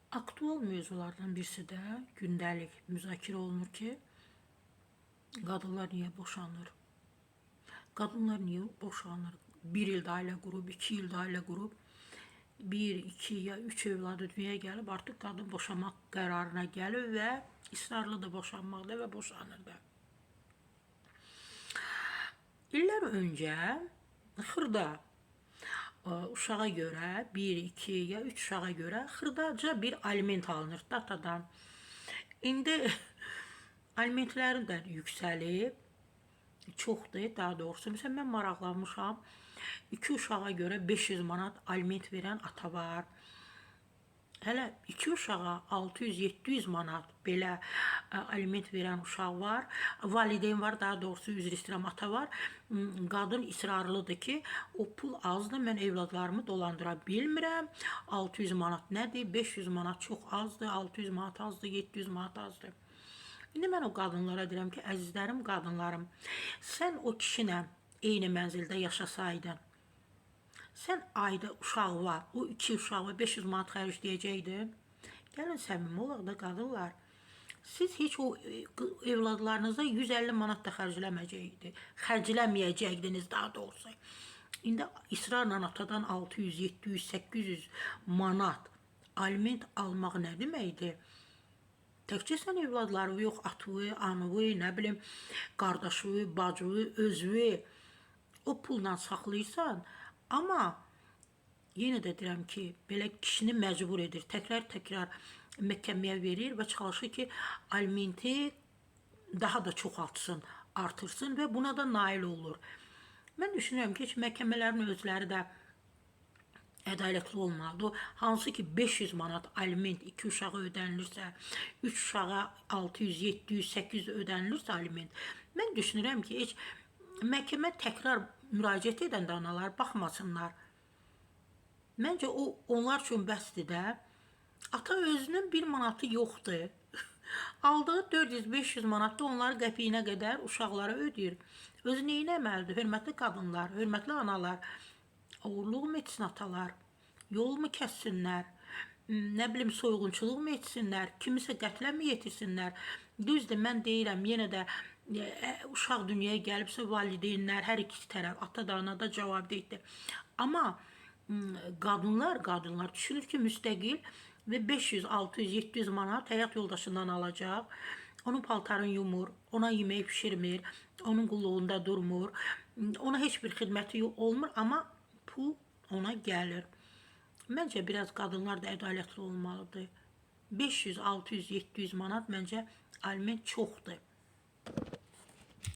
Aktual mövzulardan birisi də gündəlik müzakirə olunur ki, qadınlar niyə boşanır? Qadınlar niyə boşanır? Bir ildə ailə qurub, 2 ildə ailə qurub, 1, 2 ya 3 övladı dünyaya gəlib, artıq qadın boşanmaq qərarına gəlib və israrlıdır boşanmaqda və boşanır da. İllər öncə xırda uşağa görə 1, 2 ya 3 uşağa görə xırdaca bir aliment alınır datadan. İndi alimentlərin də yüksəlib, çoxdur daha doğrusu. Məsələn, mən maraqlanmışam, 2 uşağa görə 500 manat aliment verən ata var. Hələ 2 uşağa 600-700 manat belə aliment verən uşaq var. Valideyn var, daha doğrusu üzr istəyirəm, ata var. Qadın israrlıdır ki, o pul azdır, mən evladlarımı dolandıra bilmirəm. 600 manat nədir? 500 manat çox azdır, 600 manat azdır, 700 manat azdır. İndi mən o qadınlara deyirəm ki, əzizlərim, qadınlarım, sən o kişinə eyni mənzildə yaşasaydın, sən ayda uşaq var, o 2 uşağı 500 manat xərcləyəcəkdin. Gəlin səmimi olaq da qadınlar. Siz heç o evladlarınıza 150 manat da xərcləməyəcəkdiniz daha doğrusu. İndi israrla atadan 600, 700, 800 manat aliment almaq nə deməkdir? Təkcə sən evladları yox, atını, anını, nə bilim, qardaşı, bacı, özünü o pulla saxlayırsan, amma yenə də deyirəm ki, belə kişini məcbur edir, təkrar məhkəməyə verir və çalışır ki, alimenti daha da çoxaltsın, artırsın və buna da nail olur. Mən düşünürəm ki, məhkəmələrin özləri də ədalətli olmalıdır. Hansı ki 500 manat aliment 2 uşağa ödənilirsə, 3 uşağa 600, 700, 800 ödənilirsə aliment, mən düşünürəm ki, heç məhkəmə təkrar müraciət edən analar baxmasınlar. Məncə o onlar üçün bəsdir də. Ata özünün 1 manatı yoxdur. Aldığı 400-500 manatda onları qəpiyinə qədər uşaqlara ödəyir. Özü neynəməlidir? Hörmətli qadınlar, hörmətli analar, oğurluq mu etsin atalar? Yol mu kəssinlər? Nə bilim, soyğunçuluq mu etsinlər? Kimisə qətlə mi yetirsinlər? Düzdür, mən deyirəm, yenə də uşaq dünyaya gəlibsə valideynlər, hər iki tərəf, ata da, ana da cavabdehdir. Amma qadınlar düşünür ki, müstəqil və 500, 600, 700 manat həyat yoldaşından alacaq. Onun paltarını yumur, ona yemək pişirmir, onun qulluğunda durmur, ona heç bir xidməti olmur, amma pul ona gəlir. Məncə biraz qadınlar da ədalətli olmalıdır. 500, 600, 700 manat məncə aliment çoxdur.